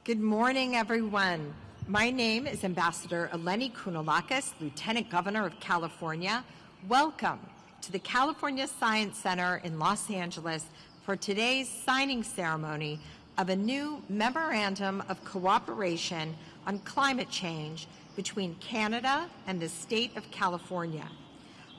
Good morning, everyone. My name is Ambassador Eleni Kounalakis, Lieutenant Governor of California. Welcome to the California Science Center in Los Angeles for today's signing ceremony of a new memorandum of cooperation on climate change between Canada and the state of California.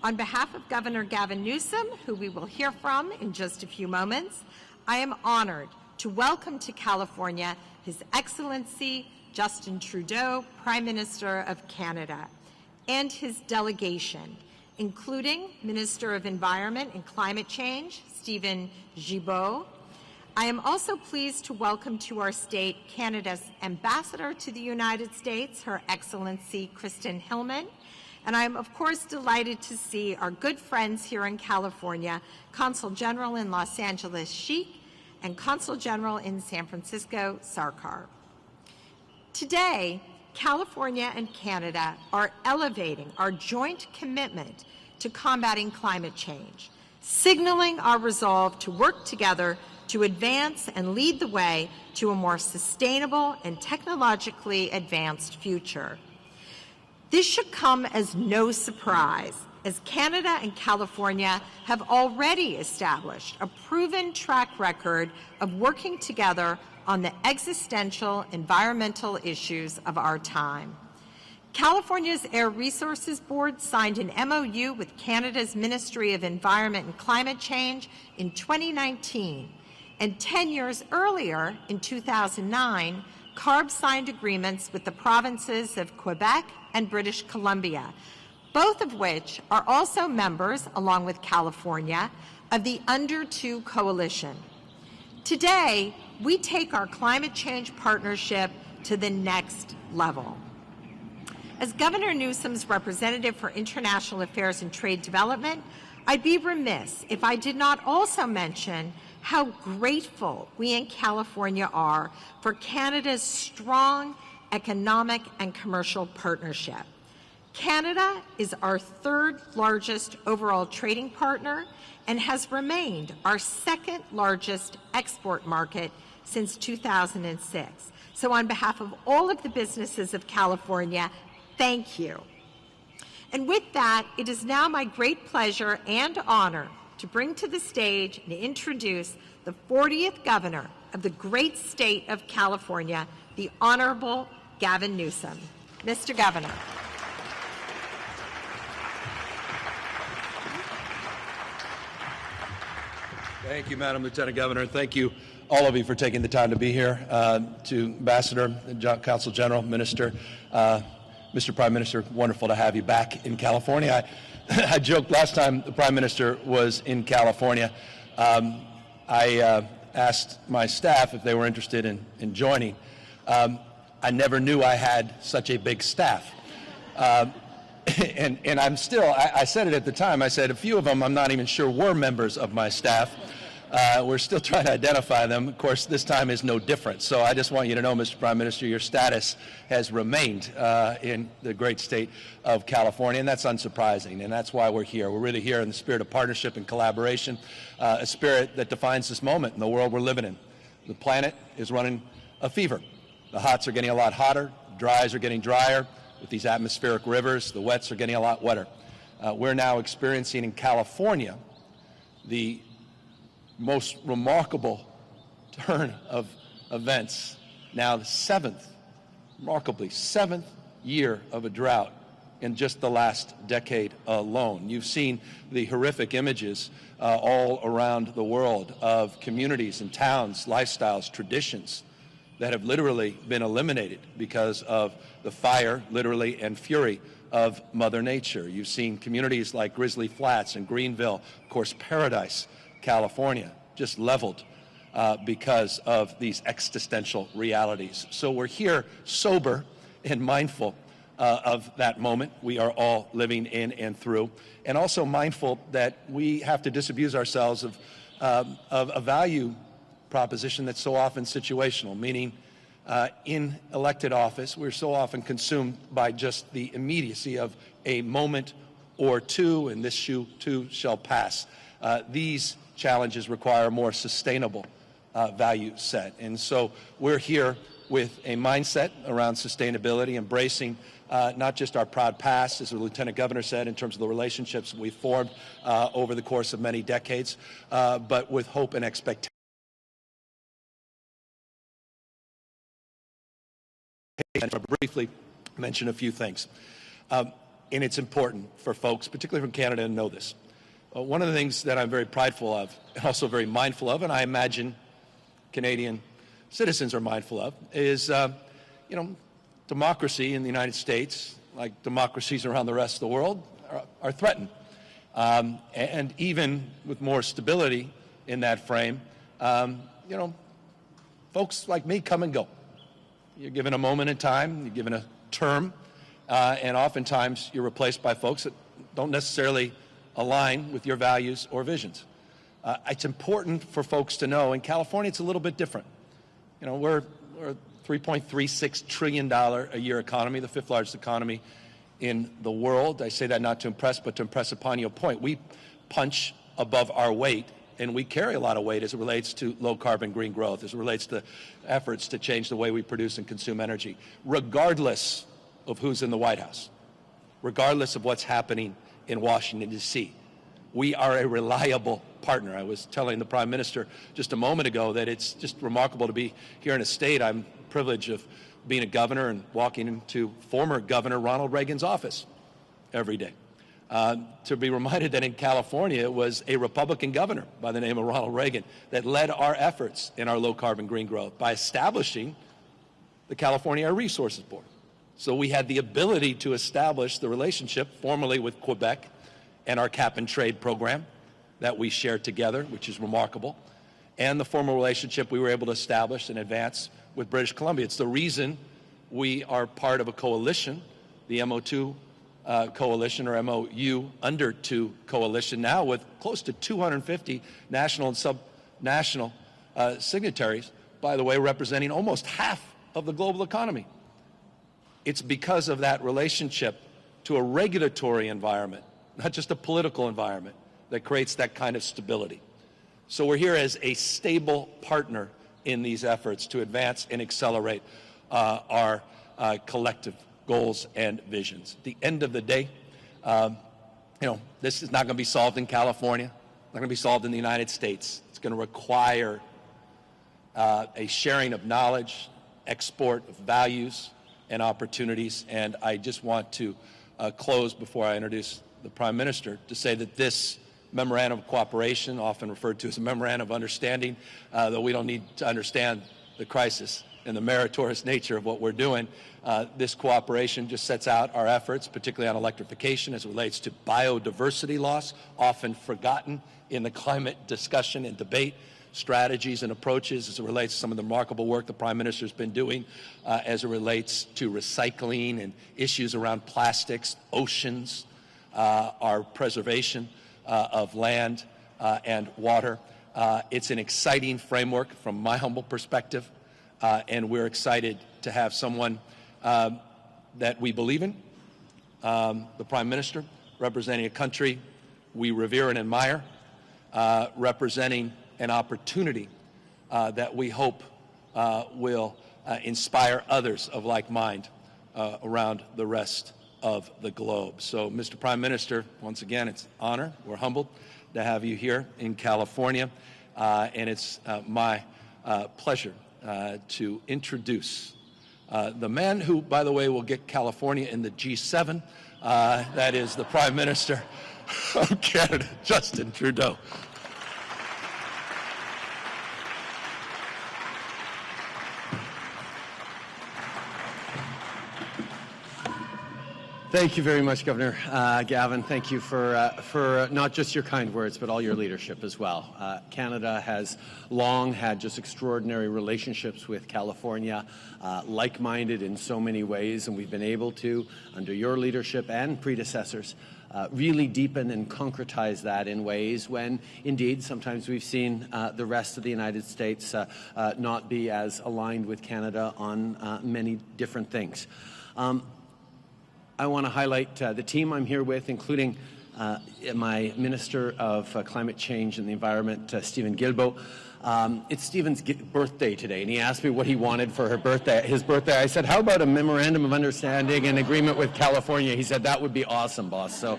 On behalf of Governor Gavin Newsom, who we will hear from in just a few moments, I am honored to welcome to California His Excellency Justin Trudeau, Prime Minister of Canada, and his delegation, including Minister of Environment and Climate Change, Steven Guilbeault. I am also pleased to welcome to our state Canada's Ambassador to the United States, Her Excellency Kristen Hillman, and I am, of course, delighted to see our good friends here in California, Consul General in Los Angeles, Sheik, and Consul General in San Francisco, Sarkar. Today, California and Canada are elevating our joint commitment to combating climate change, signaling our resolve to work together to advance and lead the way to a more sustainable and technologically advanced future. This should come as no surprise, as Canada and California have already established a proven track record of working together on the existential environmental issues of our time. California's Air Resources Board signed an MOU with Canada's Ministry of Environment and Climate Change in 2019, and 10 years earlier, in 2009, CARB signed agreements with the provinces of Quebec and British Columbia, both of which are also members, along with California, of the Under 2 Coalition. Today, we take our climate change partnership to the next level. As Governor Newsom's representative for International Affairs and Trade Development, I'd be remiss if I did not also mention how grateful we in California are for Canada's strong economic and commercial partnership. Canada is our third largest overall trading partner and has remained our second largest export market since 2006. So on behalf of all of the businesses of California, thank you. And with that, it is now my great pleasure and honor to bring to the stage and introduce the 40th Governor of the great state of California, the Honorable Gavin Newsom. Mr. Governor. Thank you, Madam Lieutenant Governor. Thank you, all of you, for taking the time to be here. To Ambassador, Consul General, Minister, Mr. Prime Minister, wonderful to have you back in California. I joked last time the Prime Minister was in California. I asked my staff if they were interested in joining. I never knew I had such a big staff. And I'm still, I said it at the time, I said a few of them I'm not even sure were members of my staff. We're still trying to identify them. Of course, this time is no different. So I just want you to know, Mr. Prime Minister, your status has remained in the great state of California, and that's unsurprising, and that's why we're here. We're really here in the spirit of partnership and collaboration, a spirit that defines this moment in the world we're living in. The planet is running a fever. The hots are getting a lot hotter, the dries are getting drier. With these atmospheric rivers, the wets are getting a lot wetter. We're now experiencing in California the most remarkable turn of events. Now the remarkably seventh year of a drought in just the last decade alone. You've seen the horrific images all around the world of communities and towns, lifestyles, traditions that have literally been eliminated because of the fire, literally, and fury of Mother Nature. You've seen communities like Grizzly Flats and Greenville, of course, Paradise, California, just leveled because of these existential realities. So we're here sober and mindful of that moment we are all living in and through, and also mindful that we have to disabuse ourselves of a value proposition that's so often situational, meaning in elected office, we're so often consumed by just the immediacy of a moment or two, and this too shall pass. These challenges require a more sustainable value set. And so we're here with a mindset around sustainability, embracing not just our proud past, as the Lieutenant Governor said, in terms of the relationships we've formed over the course of many decades, but with hope and expectation. I'll briefly mention a few things. And it's important for folks, particularly from Canada, to know this. One of the things that I'm very prideful of, and also very mindful of, and I imagine Canadian citizens are mindful of, is, democracy in the United States, like democracies around the rest of the world, are threatened. And even with more stability in that frame, folks like me come and go. You're given a moment in time, you're given a term, and oftentimes you're replaced by folks that don't necessarily align with your values or visions. It's important for folks to know, in California it's a little bit different. We're a $3.36 trillion a year economy, the fifth largest economy in the world. I say that not to impress, but to impress upon your point. We punch above our weight, and we carry a lot of weight as it relates to low-carbon green growth, as it relates to efforts to change the way we produce and consume energy, regardless of who's in the White House, regardless of what's happening in Washington, D.C. We are a reliable partner. I was telling the Prime Minister just a moment ago that it's just remarkable to be here in a state. I'm privileged of being a governor and walking into former Governor Ronald Reagan's office every day. To be reminded that in California it was a Republican governor by the name of Ronald Reagan that led our efforts in our low-carbon green growth by establishing the California Air Resources Board. So we had the ability to establish the relationship formally with Quebec and our cap-and-trade program that we shared together, which is remarkable, and the formal relationship we were able to establish and advance with British Columbia. It's the reason we are part of a coalition, the MO2 coalition, or MOU under 2 coalition now, with close to 250 national and sub-national signatories, by the way, representing almost half of the global economy. It's because of that relationship to a regulatory environment, not just a political environment, that creates that kind of stability. So we're here as a stable partner in these efforts to advance and accelerate our collective goals and visions. At the end of the day, this is not going to be solved in California, not going to be solved in the United States. It's going to require a sharing of knowledge, export of values and opportunities. And I just want to close before I introduce the Prime Minister to say that this memorandum of cooperation, often referred to as a memorandum of understanding, though we don't need to understand the crisis and the meritorious nature of what we're doing, this cooperation just sets out our efforts, particularly on electrification as it relates to biodiversity loss, often forgotten in the climate discussion and debate, strategies and approaches as it relates to some of the remarkable work the Prime Minister has been doing as it relates to recycling and issues around plastics, oceans, our preservation of land and water. It's an exciting framework from my humble perspective, and we're excited to have someone that we believe in, the Prime Minister, representing a country we revere and admire, representing an opportunity that we hope will inspire others of like mind around the rest of the globe. So, Mr. Prime Minister, once again, it's an honor. We're humbled to have you here in California, and it's my pleasure to introduce the man who, by the way, will get California in the G7. That is the Prime Minister of Canada, Justin Trudeau. Thank you very much, Governor Gavin. Thank you for not just your kind words, but all your leadership as well. Canada has long had just extraordinary relationships with California, like-minded in so many ways, and we've been able to, under your leadership and predecessors, really deepen and concretize that in ways when, indeed, sometimes we've seen the rest of the United States not be as aligned with Canada on many different things. I want to highlight the team I'm here with, including my Minister of Climate Change and the Environment, Stephen Guilbeault, It's Stephen's birthday today, and he asked me what he wanted for his birthday. I said, how about a memorandum of understanding and agreement with California? He said, that would be awesome, boss. So,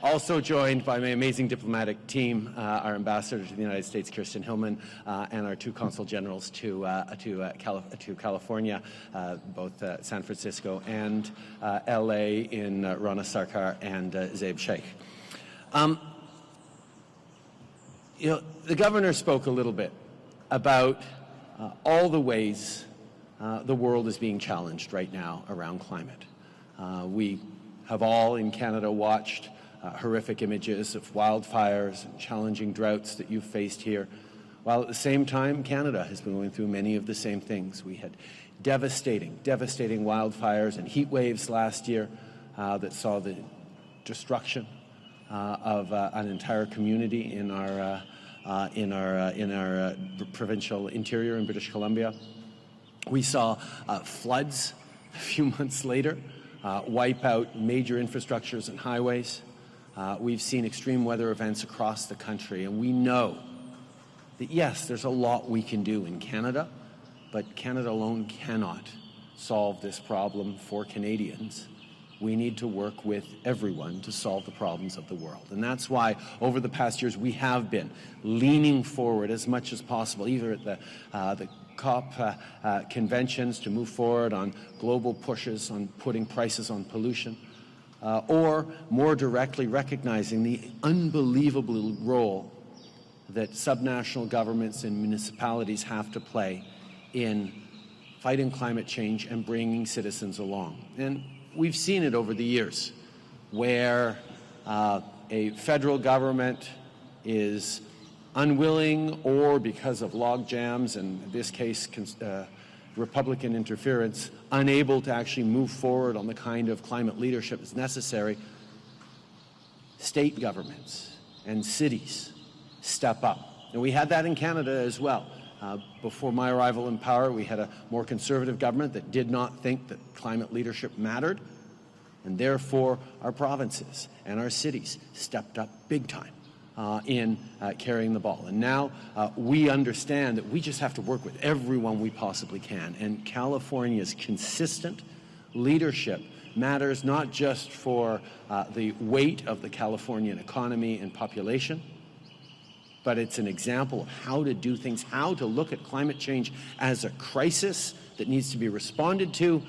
also joined by my amazing diplomatic team, our ambassador to the United States, Kirsten Hillman, and our two consul generals to California, both San Francisco and LA in Rana Sarkar and Zaib Sheikh. The governor spoke a little bit about all the ways the world is being challenged right now around climate. We have all in Canada watched horrific images of wildfires and challenging droughts that you've faced here, while at the same time Canada has been going through many of the same things. We had devastating wildfires and heat waves last year that saw the destruction of an entire community in our provincial interior in British Columbia. We saw floods a few months later wipe out major infrastructures and highways. We've seen extreme weather events across the country, and we know that, yes, there's a lot we can do in Canada, but Canada alone cannot solve this problem for Canadians. We need to work with everyone to solve the problems of the world. And that's why over the past years we have been leaning forward as much as possible, either at the COP conventions to move forward on global pushes on putting prices on pollution, or more directly recognizing the unbelievable role that subnational governments and municipalities have to play in fighting climate change and bringing citizens along. And we've seen it over the years where a federal government is unwilling, or because of log jams, and in this case Republican interference, unable to actually move forward on the kind of climate leadership that's necessary. State governments and cities step up. And we had that in Canada as well. Before my arrival in power, we had a more conservative government that did not think that climate leadership mattered, and therefore our provinces and our cities stepped up big time in carrying the ball. And now we understand that we just have to work with everyone we possibly can. And California's consistent leadership matters not just for the weight of the Californian economy and population, but it's an example of how to do things, how to look at climate change as a crisis that needs to be responded to,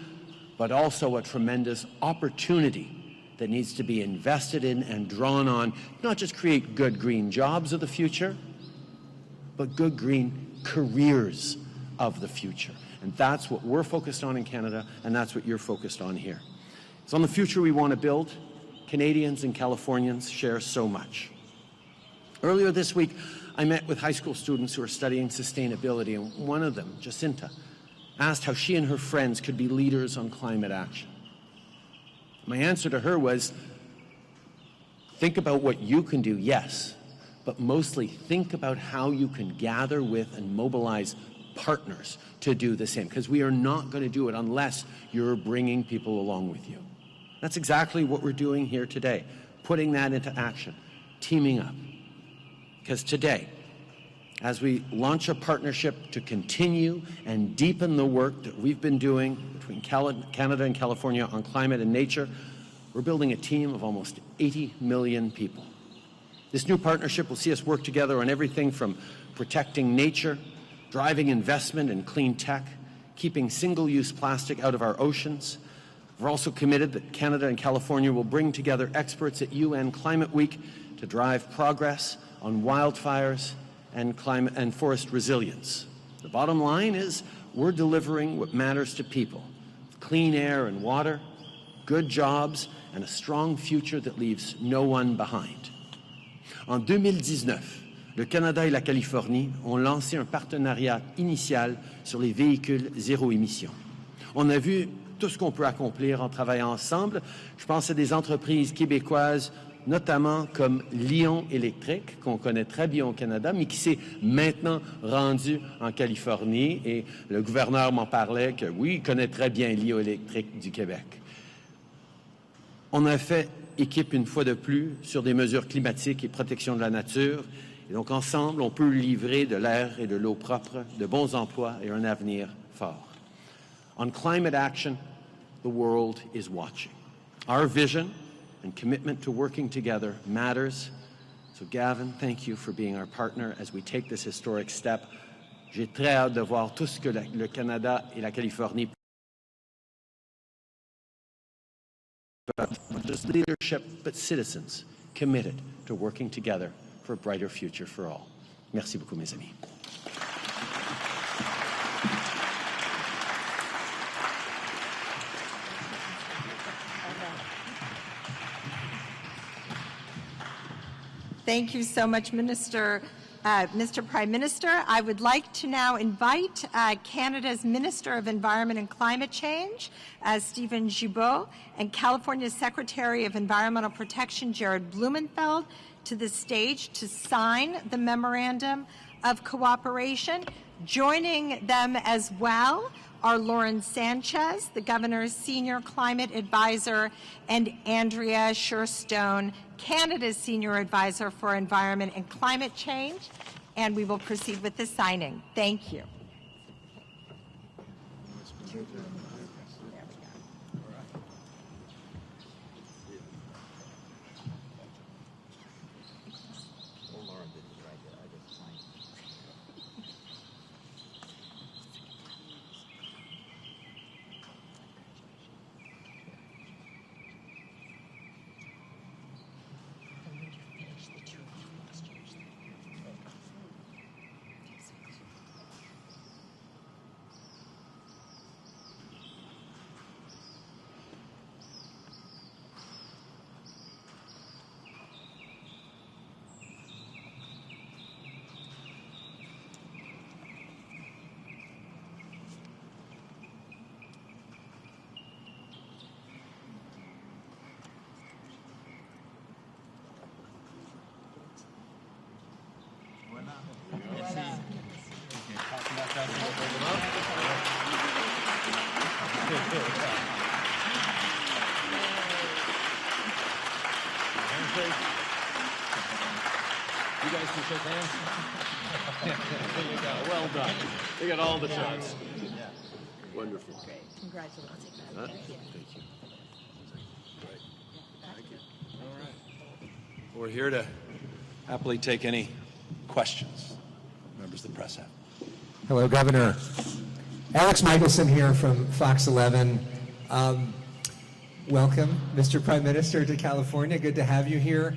but also a tremendous opportunity that needs to be invested in and drawn on, not just create good green jobs of the future, but good green careers of the future. And that's what we're focused on in Canada, and that's what you're focused on here. It's on the future we want to build. Canadians and Californians share so much. Earlier this week, I met with high school students who are studying sustainability, and one of them, Jacinta, asked how she and her friends could be leaders on climate action. My answer to her was, think about what you can do, yes, but mostly think about how you can gather with and mobilize partners to do the same, because we are not going to do it unless you're bringing people along with you. That's exactly what we're doing here today, putting that into action, teaming up. Because today, as we launch a partnership to continue and deepen the work that we've been doing between Canada and California on climate and nature, we're building a team of almost 80 million people. This new partnership will see us work together on everything from protecting nature, driving investment in clean tech, keeping single-use plastic out of our oceans. We're also committed that Canada and California will bring together experts at UN Climate Week to drive progress on wildfires and climate and forest resilience. The bottom line is we're delivering what matters to people: clean air and water, good jobs, and a strong future that leaves no one behind. En 2019, le Canada et la Californie ont lancé un partenariat initial sur les véhicules zéro émission. On a vu tout ce qu'on peut accomplir en travaillant ensemble. Je pense à des entreprises québécoises, notamment comme Lion Électrique, qu'on connaît très bien au Canada, mais qui s'est maintenant rendu en Californie. Et le gouverneur m'en parlait que oui, il connaît très bien Lion Électrique du Québec. On a fait équipe une fois de plus sur des mesures climatiques et protection de la nature. Et donc ensemble, on peut livrer de l'air et de l'eau propre, de bons emplois et un avenir fort. On climate action, the world is watching. Our vision and commitment to working together matters. So Gavin, thank you for being our partner as we take this historic step. J'ai très hâte de voir tout ce que le Canada et la Californie not just leadership, but citizens committed to working together for a brighter future for all. Merci beaucoup, mes amis. Thank you so much, Mr. Prime Minister. I would like to now invite Canada's Minister of Environment and Climate Change, Stephen Guilbeault, and California's Secretary of Environmental Protection, Jared Blumenfeld, to the stage to sign the Memorandum of Cooperation. Joining them as well are Lauren Sanchez, the Governor's Senior Climate Advisor, and Andrea Sherstone, Canada's Senior Advisor for Environment and Climate Change. And we will proceed with the signing. Thank you. You guys can shake hands. There you go. Well done. You got all the shots. Yeah. Wonderful. Great. Congratulations. Thank you. Great. Thank you. All right. We're here to happily take any questions members of the press have. Hello, Governor. Alex Michelson here from Fox 11. Welcome, Mr. Prime Minister, to California. Good to have you here.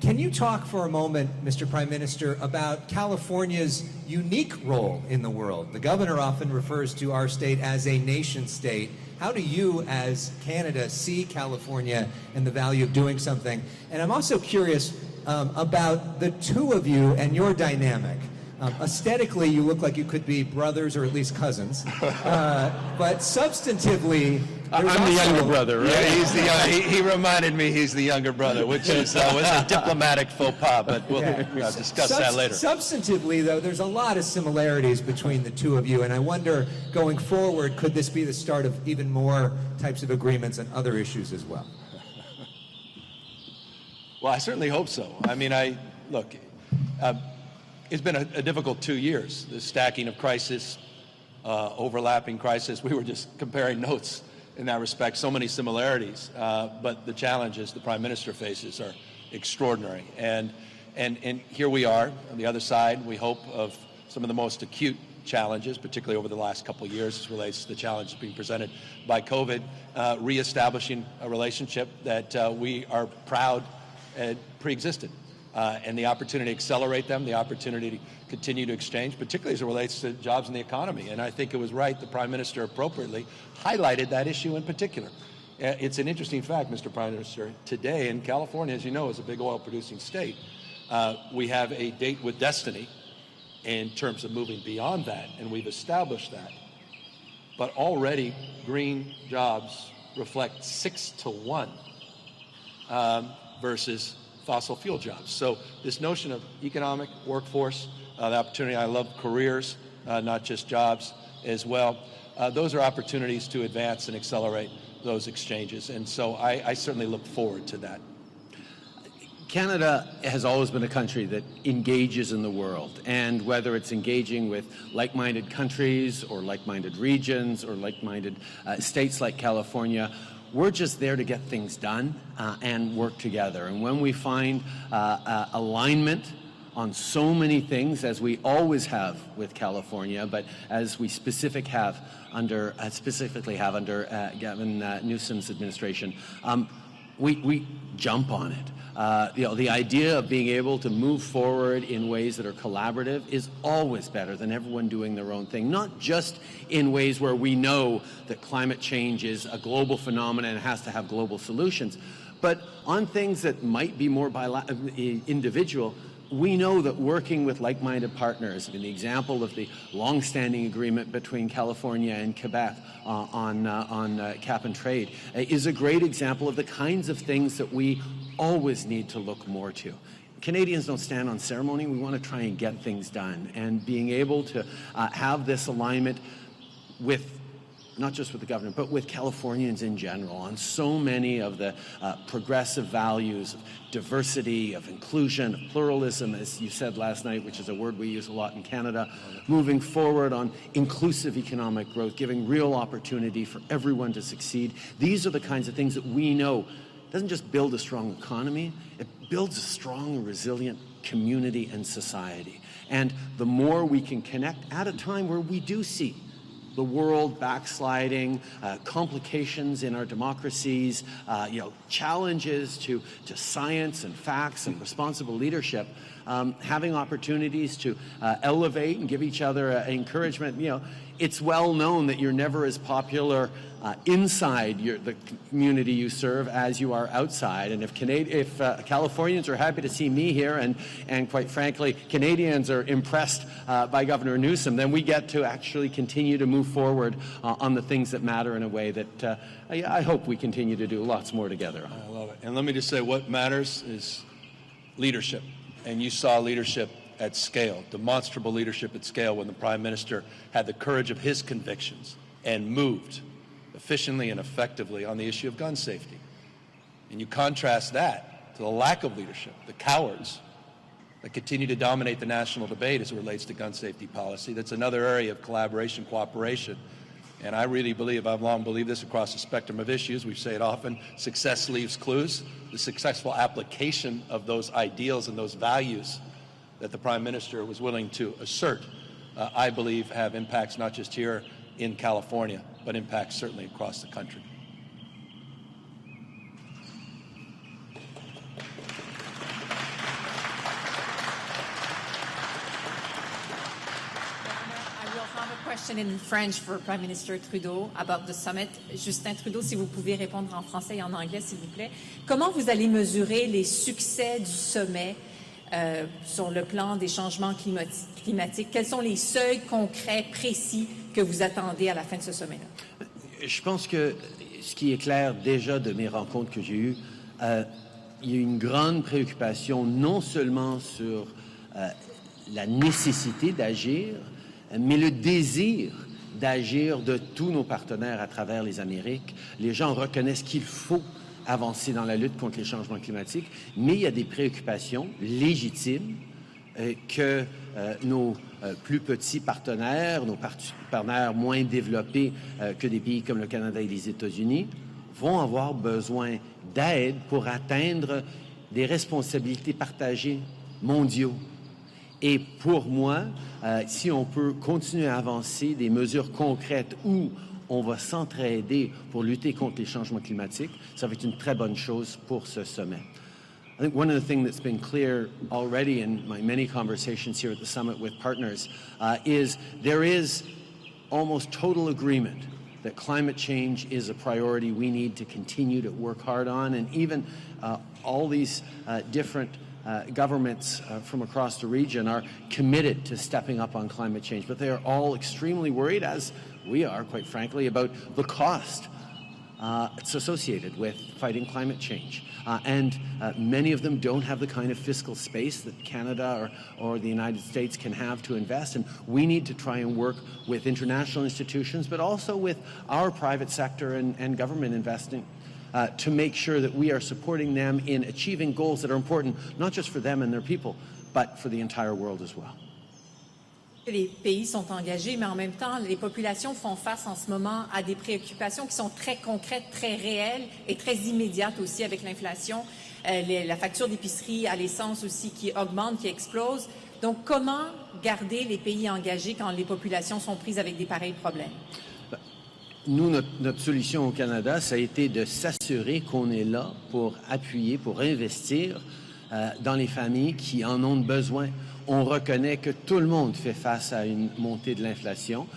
Can you talk for a moment, Mr. Prime Minister, about California's unique role in the world? The governor often refers to our state as a nation state. How do you, as Canada, see California and the value of doing something? And I'm also curious about the two of you and your dynamic. Aesthetically, you look like you could be brothers or at least cousins. But substantively, I'm the younger brother, right? Yeah, he's the he reminded me he's the younger brother, which is was a diplomatic faux pas, but we'll discuss that later. Substantively, though, there's a lot of similarities between the two of you, and I wonder, going forward, could this be the start of even more types of agreements and other issues as well? Well, I certainly hope so. I mean, look, it's been a difficult 2 years, the stacking of crisis, overlapping crisis. We were just comparing notes in that respect, so many similarities, but the challenges the Prime Minister faces are extraordinary. And here we are on the other side, we hope, of some of the most acute challenges, particularly over the last couple of years as relates to the challenges being presented by COVID, reestablishing a relationship that we are proud pre-existed. And the opportunity to accelerate them, the opportunity to continue to exchange, particularly as it relates to jobs in the economy. And I think it was right the Prime Minister appropriately highlighted that issue in particular. It's an interesting fact, Mr. Prime Minister. Today in California, as you know, is a big oil-producing state. We have a date with destiny in terms of moving beyond that, and we've established that. But already, green jobs reflect 6 to 1 versus fossil fuel jobs. So this notion of economic workforce, the opportunity, I love careers, not just jobs as well. Those are opportunities to advance and accelerate those exchanges. And so I certainly look forward to that. Canada has always been a country that engages in the world, and whether it's engaging with like-minded countries or like-minded regions or like-minded states like California, we're just there to get things done and work together. And when we find alignment on so many things, as we always have with California, but as we specifically have under Gavin Newsom's administration, we jump on it. The idea of being able to move forward in ways that are collaborative is always better than everyone doing their own thing, not just in ways where we know that climate change is a global phenomenon and has to have global solutions, but on things that might be more individual. We know that working with like-minded partners, in the example of the long-standing agreement between California and Quebec on cap and trade, is a great example of the kinds of things that we always need to look more to. Canadians don't stand on ceremony. We want to try and get things done. And being able to have this alignment with not just with the government, but with Californians in general on so many of the progressive values of diversity, of inclusion, of pluralism, as you said last night, which is a word we use a lot in Canada, moving forward on inclusive economic growth, giving real opportunity for everyone to succeed. These are the kinds of things that we know doesn't just build a strong economy, it builds a strong and resilient community and society. And the more we can connect at a time where we do see the world backsliding, complications in our democracies, challenges to science and facts and responsible leadership, having opportunities to elevate and give each other encouragement. It's well known that you're never as popular inside the community you serve as you are outside. And if Californians are happy to see me here, and quite frankly, Canadians are impressed by Governor Newsom, then we get to actually continue to move forward on the things that matter in a way that I hope we continue to do lots more together. I love it. And let me just say, what matters is leadership. And you saw leadership at scale, demonstrable leadership at scale, when the Prime Minister had the courage of his convictions and moved efficiently and effectively on the issue of gun safety. And you contrast that to the lack of leadership, the cowards that continue to dominate the national debate as it relates to gun safety policy. That's another area of collaboration, cooperation. And I really believe, I've long believed this across the spectrum of issues. We say it often, success leaves clues. The successful application of those ideals and those values that the Prime Minister was willing to assert, I believe, have impacts not just here in California, but impacts certainly across the country. Question in French for Prime Minister Trudeau about the summit. Justin Trudeau, si vous pouvez répondre en français et en anglais, s'il vous plaît. Comment vous allez mesurer les succès du sommet sur le plan des changements climatiques? Quels sont les seuils concrets, précis que vous attendez à la fin de ce sommet-là? Je pense que ce qui est clair déjà de mes rencontres que j'ai eues, il y a une grande préoccupation non seulement sur la nécessité d'agir, mais le désir d'agir de tous nos partenaires à travers les Amériques. Les gens reconnaissent qu'il faut avancer dans la lutte contre les changements climatiques, mais il y a des préoccupations légitimes que nos plus petits partenaires, nos partenaires moins développés que des pays comme le Canada et les États-Unis, vont avoir besoin d'aide pour atteindre des responsabilités partagées mondiaux. Et pour moi, si on peut continuer à avancer des mesures concrètes où on va s'entraider pour lutter contre les changements climatiques, ça va être une très bonne chose pour ce sommet. I think one of the things that's been clear already in my many conversations here at the summit with partners is there is almost total agreement that climate change is a priority we need to continue to work hard on, and even all these different governments from across the region are committed to stepping up on climate change, but they are all extremely worried, as we are, quite frankly, about the cost it's associated with fighting climate change. And many of them don't have the kind of fiscal space that Canada or the United States can have to invest. And we need to try and work with international institutions, but also with our private sector and government investing to make sure that we are supporting them in achieving goals that are important, not just for them and their people, but for the entire world as well. Les pays sont engagés, mais en même temps, les populations font face en ce moment à des préoccupations qui sont très concrètes, très réelles et très immédiates aussi avec l'inflation. La facture d'épicerie à l'essence aussi qui augmente, qui explose. Donc, comment garder les pays engagés quand les populations sont prises avec des pareils problèmes? Nous, notre solution au Canada, ça a été de s'assurer qu'on est là pour appuyer, pour investir dans les familles qui en ont besoin. On reconnaît que tout le monde fait face à une montée de l'inflation.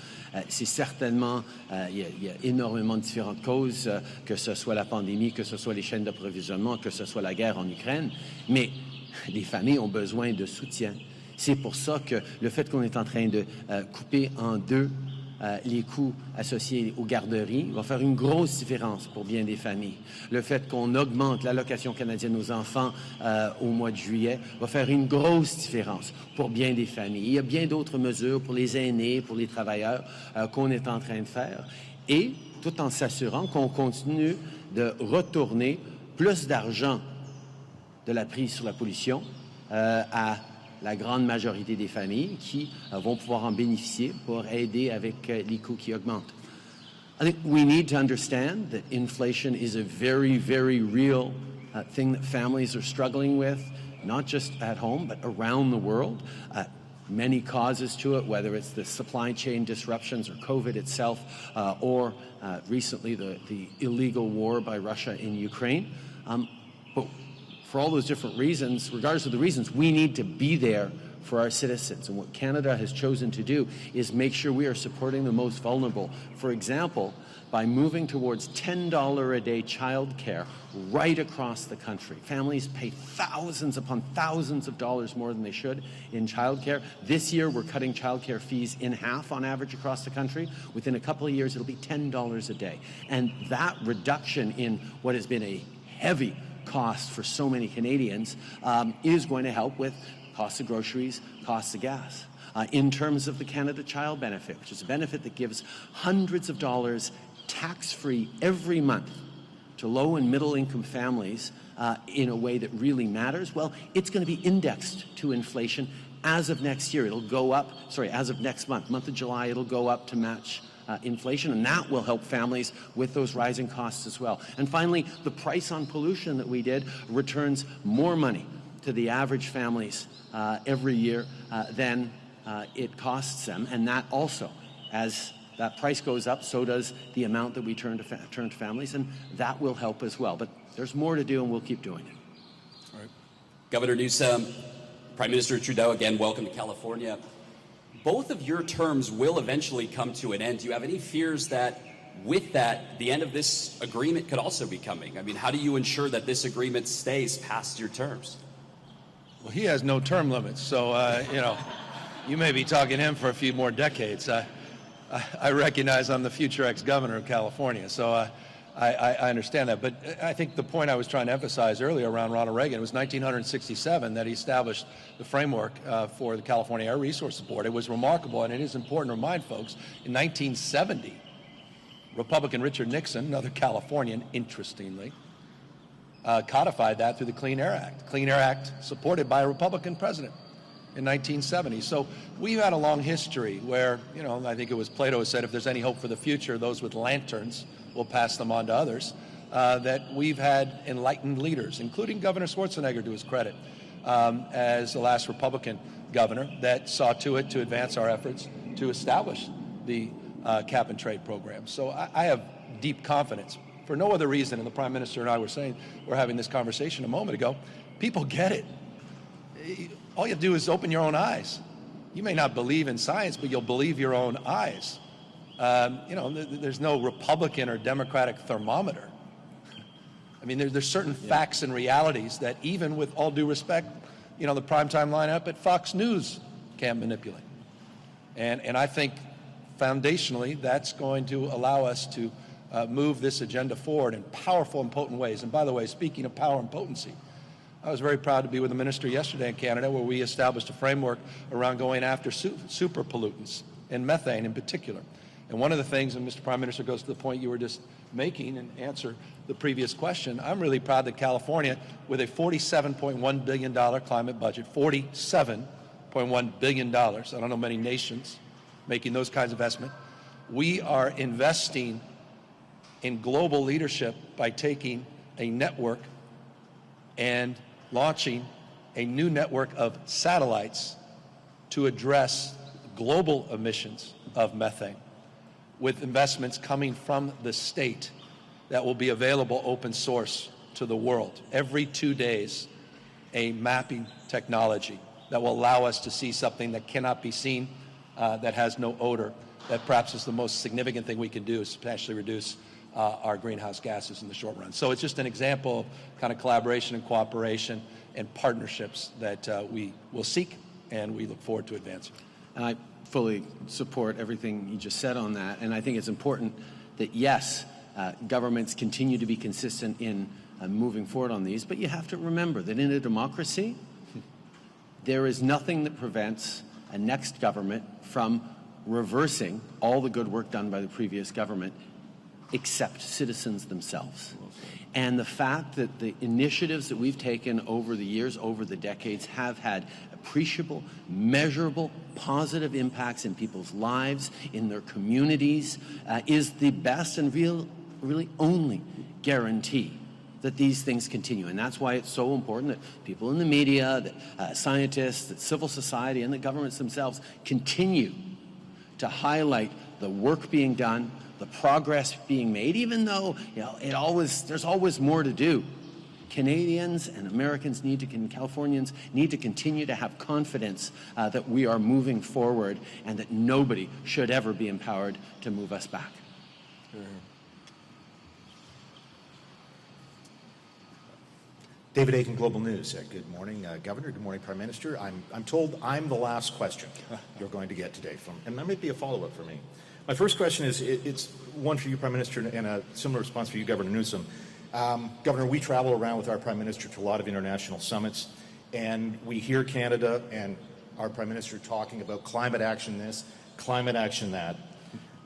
C'est certainement, il y a énormément de différentes causes, que ce soit la pandémie, que ce soit les chaînes d'approvisionnement, que ce soit la guerre en Ukraine, mais les familles ont besoin de soutien. C'est pour ça que le fait qu'on est en train de couper en deux les coûts associés aux garderies va faire une grosse différence pour bien des familles. Le fait qu'on augmente l'allocation canadienne aux enfants au mois de juillet va faire une grosse différence pour bien des familles. Il y a bien d'autres mesures pour les aînés, pour les travailleurs qu'on est en train de faire, et tout en s'assurant qu'on continue de retourner plus d'argent de la prise sur la pollution à la grande majorité des familles qui vont pouvoir en bénéficier pour aider avec les coûts qui augmentent. I think we need to understand that inflation is a very, very real thing that families are struggling with, not just at home, but around the world. Many causes to it, whether it's the supply chain disruptions or COVID itself, or recently the illegal war by Russia in Ukraine. But for all those different reasons, regardless of the reasons, we need to be there for our citizens. And what Canada has chosen to do is make sure we are supporting the most vulnerable. For example, by moving towards $10 a day child care right across the country. Families pay thousands upon thousands of dollars more than they should in child care. This year, we're cutting child care fees in half on average across the country. Within a couple of years, it'll be $10 a day. And that reduction in what has been a heavy cost for so many Canadians is going to help with costs of groceries, costs of gas. In terms of the Canada Child Benefit, which is a benefit that gives hundreds of dollars tax-free every month to low and middle-income families in a way that really matters, well, it's going to be indexed to inflation as of next year. It'll go up, as of next month of July, it'll go up to match inflation, and that will help families with those rising costs as well. And finally, the price on pollution that we did returns more money to the average families every year than it costs them, and that also, as that price goes up, so does the amount that we turn to families, and that will help as well. But there's more to do, and we'll keep doing it. All right. Governor Newsom, Prime Minister Trudeau, again, welcome to California. Both of your terms will eventually come to an end. Do you have any fears that with that, the end of this agreement could also be coming? I mean, how do you ensure that this agreement stays past your terms? Well, he has no term limits, so, you may be talking to him for a few more decades. I recognize I'm the future ex-governor of California, so I understand that. But I think the point I was trying to emphasize earlier around Ronald Reagan, it was 1967 that he established the framework for the California Air Resources Board. It was remarkable, and it is important to remind folks, in 1970, Republican Richard Nixon, another Californian, interestingly, codified that through the Clean Air Act. Clean Air Act supported by a Republican president in 1970. So we've had a long history where, I think it was Plato who said, if there's any hope for the future, those with lanterns will pass them on to others, that we've had enlightened leaders, including Governor Schwarzenegger, to his credit, as the last Republican governor, that saw to it to advance our efforts to establish the cap and trade program. So I have deep confidence, for no other reason, and the Prime Minister and I were having this conversation a moment ago, people get it. All you have to do is open your own eyes. You may not believe in science, but you'll believe your own eyes. There's no Republican or Democratic thermometer. I mean, there's certain facts and realities that, even with all due respect, the primetime lineup at Fox News can't manipulate. And I think foundationally that's going to allow us to move this agenda forward in powerful and potent ways. And by the way, speaking of power and potency, I was very proud to be with the minister yesterday in Canada, where we established a framework around going after super pollutants, and methane in particular. And one of the things, and Mr. Prime Minister goes to the point you were just making and answer the previous question, I'm really proud that California, with a $47.1 billion climate budget, $47.1 billion, I don't know many nations making those kinds of investments, we are investing in global leadership by taking a network and launching a new network of satellites to address global emissions of methane, with investments coming from the state that will be available open source to the world. Every 2 days, a mapping technology that will allow us to see something that cannot be seen, that has no odor, that perhaps is the most significant thing we can do is substantially reduce our greenhouse gases in the short run. So it's just an example of kind of collaboration and cooperation and partnerships that we will seek and we look forward to advancing. And I fully support everything you just said on that. And I think it's important that, yes, governments continue to be consistent in moving forward on these, but you have to remember that in a democracy, there is nothing that prevents a next government from reversing all the good work done by the previous government, except citizens themselves. And the fact that the initiatives that we've taken over the years, over the decades, have had appreciable, measurable, positive impacts in people's lives, in their communities, is the best and really only guarantee that these things continue. And that's why it's so important that people in the media, that scientists, that civil society, and the governments themselves continue to highlight the work being done, the progress being made, even though there's always more to do. Canadians and Americans and Californians need to continue to have confidence that we are moving forward and that nobody should ever be empowered to move us back. David Aiken, Global News. Good morning, Governor. Good morning, Prime Minister. I'm told I'm the last question you're going to get today, and that might be a follow-up for me. My first question is, it's one for you, Prime Minister, and a similar response for you, Governor Newsom. Governor, we travel around with our Prime Minister to a lot of international summits, and we hear Canada and our Prime Minister talking about climate action this, climate action that.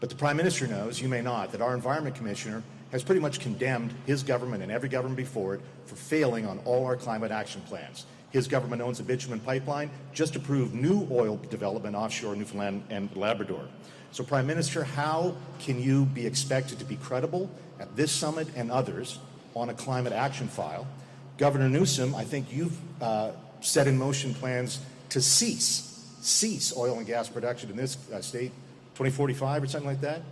But the Prime Minister knows, you may not, that our Environment Commissioner has pretty much condemned his government and every government before it for failing on all our climate action plans. His government owns a bitumen pipeline, just approved new oil development offshore Newfoundland and Labrador. So, Prime Minister, how can you be expected to be credible at this summit and others on a climate action file? Governor Newsom, I think you've set in motion plans to cease oil and gas production in this state, 2045 or something like that.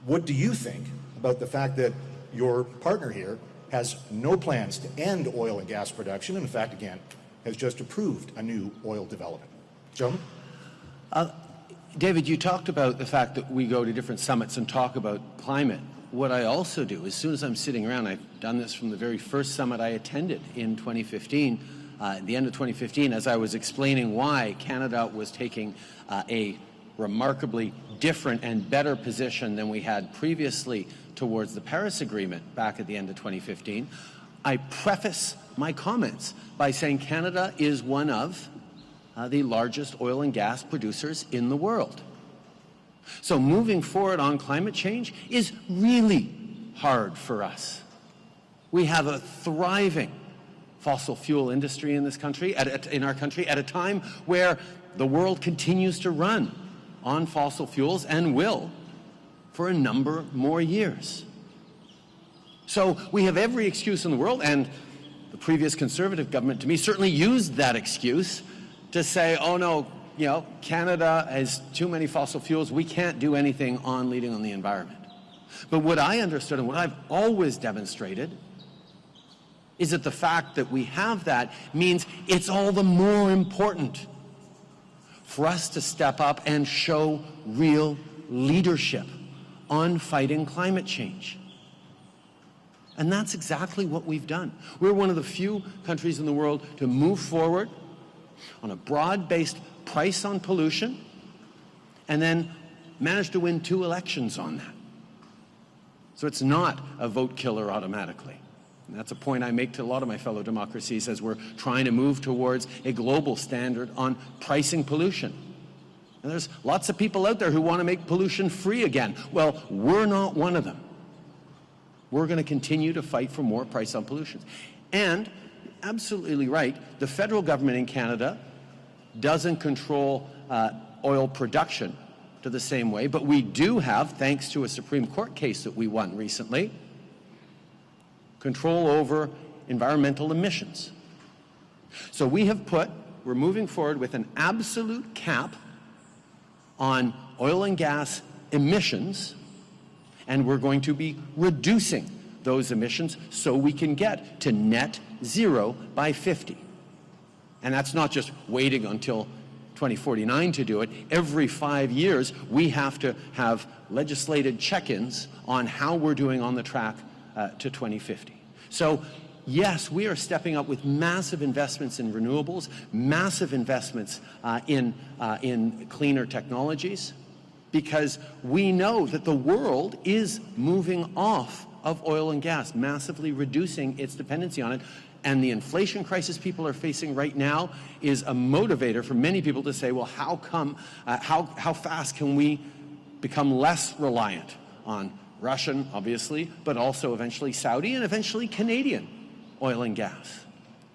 What do you think about the fact that your partner here has no plans to end oil and gas production, and in fact, again, has just approved a new oil development? Gentlemen? David, you talked about the fact that we go to different summits and talk about climate. What I also do, as soon as I'm sitting around, I've done this from the very first summit I attended in 2015, at the end of 2015, as I was explaining why Canada was taking a remarkably different and better position than we had previously towards the Paris Agreement back at the end of 2015, I preface my comments by saying Canada is one of the largest oil and gas producers in the world. So moving forward on climate change is really hard for us. We have a thriving fossil fuel industry in this country, in our country, at a time where the world continues to run on fossil fuels and will for a number more years. So we have every excuse in the world, and the previous Conservative government, to me, certainly used that excuse to say, oh no, Canada has too many fossil fuels, we can't do anything on leading on the environment. But what I understood and what I've always demonstrated is that the fact that we have that means it's all the more important for us to step up and show real leadership on fighting climate change. And that's exactly what we've done. We're one of the few countries in the world to move forward on a broad-based price on pollution and then manage to win 2 elections on that. So it's not a vote killer automatically. And that's a point I make to a lot of my fellow democracies as we're trying to move towards a global standard on pricing pollution. And there's lots of people out there who want to make pollution free again. Well, we're not one of them. We're going to continue to fight for more price on pollution. And, absolutely right, the federal government in Canada doesn't control oil production to the same way, but we do have, thanks to a Supreme Court case that we won recently, control over environmental emissions. So we're moving forward with an absolute cap on oil and gas emissions, and we're going to be reducing those emissions so we can get to net zero by 50. And that's not just waiting until 2049 to do it. Every 5 years, we have to have legislated check-ins on how we're doing on the track to 2050. So, yes, we are stepping up with massive investments in renewables, massive investments in cleaner technologies, because we know that the world is moving off of oil and gas, massively reducing its dependency on it. And the inflation crisis people are facing right now is a motivator for many people to say, well, how fast can we become less reliant on Russian, obviously, but also eventually Saudi and eventually Canadian oil and gas?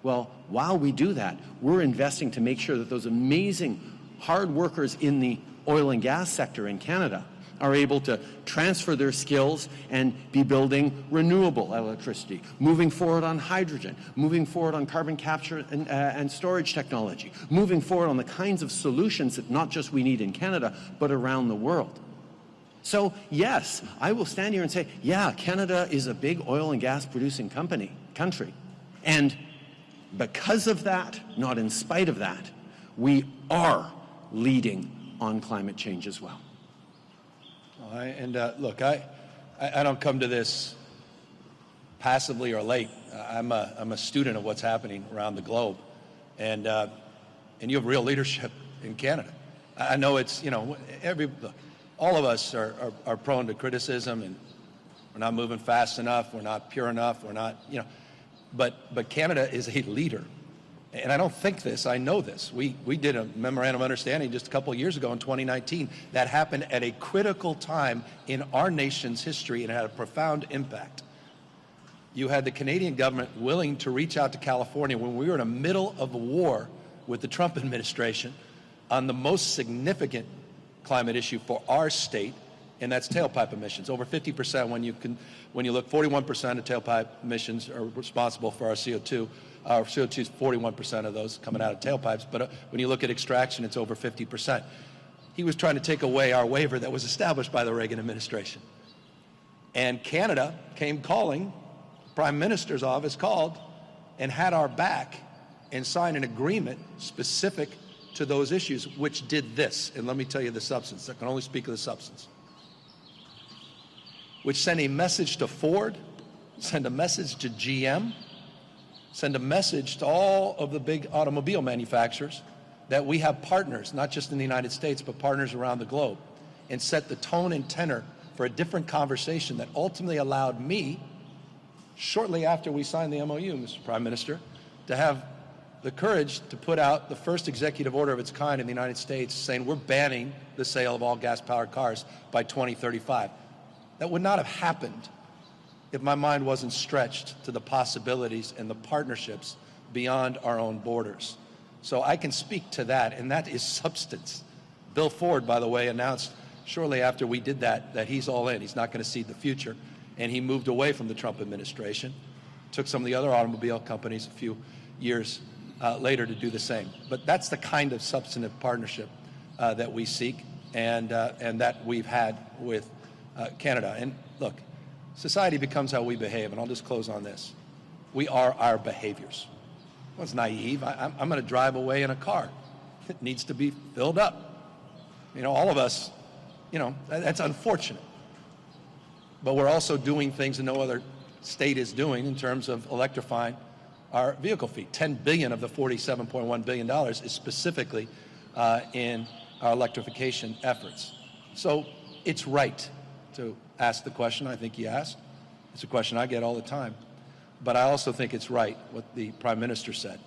Well, while we do that, we're investing to make sure that those amazing hard workers in the oil and gas sector in Canada are able to transfer their skills and be building renewable electricity, moving forward on hydrogen, moving forward on carbon capture and storage technology, moving forward on the kinds of solutions that not just we need in Canada, but around the world. So, yes, I will stand here and say, yeah, Canada is a big oil and gas producing country. And because of that, not in spite of that, we are leading on climate change as well. Look, I don't come to this passively or late. I'm a student of what's happening around the globe, and you have real leadership in Canada. I know it's, all of us are prone to criticism, and we're not moving fast enough, we're not pure enough, we're not, but Canada is a leader. And I don't think this, I know this. We did a memorandum of understanding just a couple of years ago in 2019 that happened at a critical time in our nation's history and had a profound impact. You had the Canadian government willing to reach out to California when we were in the middle of a war with the Trump administration on the most significant climate issue for our state, and that's tailpipe emissions. Over 50% when you look, 41% of tailpipe emissions are responsible for our CO2. Our CO2 is 41% of those coming out of tailpipes, but when you look at extraction, it's over 50%. He was trying to take away our waiver that was established by the Reagan administration. And Canada came calling, Prime Minister's office called, and had our back and signed an agreement specific to those issues, which did this. And let me tell you the substance. I can only speak of the substance. Which sent a message to Ford, sent a message to GM, send a message to all of the big automobile manufacturers that we have partners, not just in the United States, but partners around the globe, and set the tone and tenor for a different conversation that ultimately allowed me, shortly after we signed the MOU, Mr. Prime Minister, to have the courage to put out the first executive order of its kind in the United States saying we're banning the sale of all gas-powered cars by 2035. That would not have happened if my mind wasn't stretched to the possibilities and the partnerships beyond our own borders. So I can speak to that, and that is substance. Bill Ford, by the way, announced shortly after we did that he's all in. He's not going to cede the future, and he moved away from the Trump administration, took some of the other automobile companies a few years later to do the same. But that's the kind of substantive partnership that we seek and that we've had with Canada. And look, society becomes how we behave, and I'll just close on this. We are our behaviors. Well, it's naive. I'm going to drive away in a car. It needs to be filled up. All of us, that's unfortunate. But we're also doing things that no other state is doing in terms of electrifying our vehicle fleet. $10 billion of the $47.1 billion is specifically in our electrification efforts. So it's right to ask the question I think you asked. It's a question I get all the time. But I also think it's right what the Prime Minister said,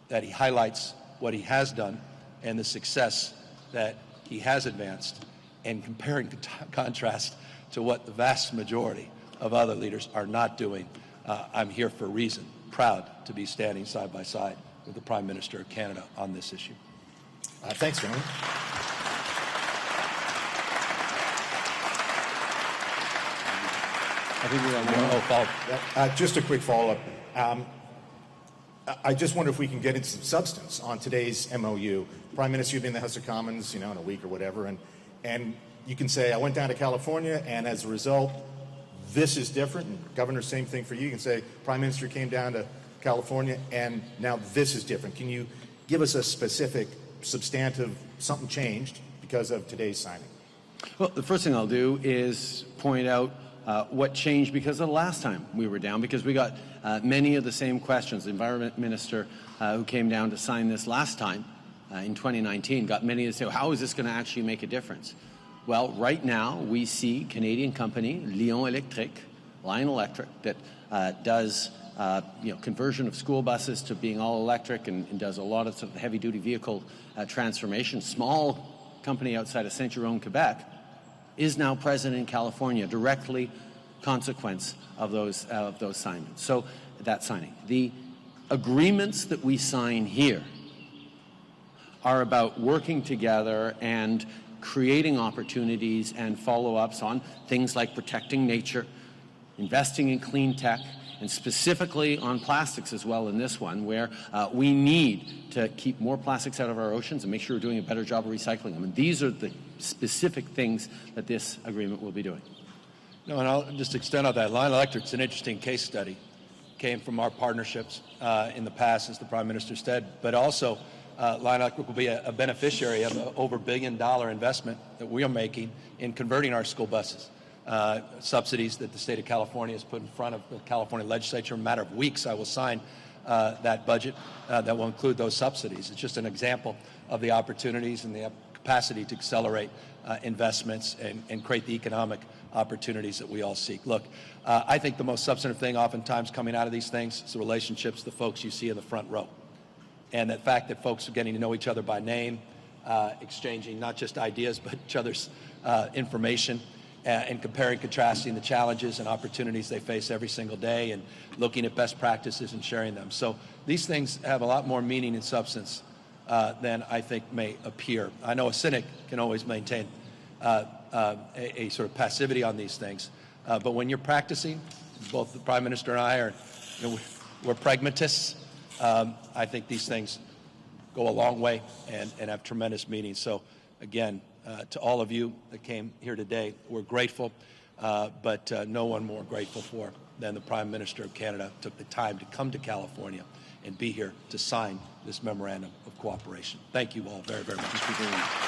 that he highlights what he has done and the success that he has advanced, and compare and contrast to what the vast majority of other leaders are not doing, I'm here for a reason, proud to be standing side by side with the Prime Minister of Canada on this issue. Thanks, gentlemen. I think we have one. Just a quick follow-up. I just wonder if we can get into some substance on today's MOU. Prime Minister, you'll be in the House of Commons, in a week or whatever, and you can say, I went down to California, and as a result, this is different. And Governor, same thing for you. You can say, Prime Minister came down to California, and now this is different. Can you give us a specific, substantive, something changed because of today's signing? Well, the first thing I'll do is point out what changed because of the last time we were down, because we got many of the same questions. The Environment Minister who came down to sign this last time in 2019 got many to say, how is this going to actually make a difference? Well, right now we see Canadian company Lion Electric, that does conversion of school buses to being all electric and does a lot of, sort of heavy-duty vehicle transformation. Small company outside of Saint-Jérôme, Quebec, is now present in California, directly consequence of those signings. So that signing. The agreements that we sign here are about working together and creating opportunities and follow-ups on things like protecting nature, investing in clean tech, and specifically on plastics as well in this one, where we need to keep more plastics out of our oceans and make sure we're doing a better job of recycling them. And these are the specific things that this agreement will be doing. No, and I'll just extend on that. Lion Electric's an interesting case study. Came from our partnerships in the past, as the Prime Minister said, but also Lion Electric will be a beneficiary of an over $1 billion investment that we are making in converting our school buses. Subsidies that the state of California has put in front of the California legislature. In a matter of weeks, I will sign that budget that will include those subsidies. It's just an example of the opportunities and the capacity to accelerate investments and create the economic opportunities that we all seek. Look, I think the most substantive thing oftentimes coming out of these things is the relationships, the folks you see in the front row. And the fact that folks are getting to know each other by name, exchanging not just ideas, but each other's information, and comparing, contrasting the challenges and opportunities they face every single day, and looking at best practices and sharing them. So these things have a lot more meaning and substance than I think may appear. I know a cynic can always maintain a sort of passivity on these things, but when you're practicing, both the Prime Minister and I we're pragmatists. I think these things go a long way and have tremendous meaning. So again, to all of you that came here today, we're grateful, but no one more grateful for than the Prime Minister of Canada took the time to come to California and be here to sign this memorandum of cooperation. Thank you all very, very much.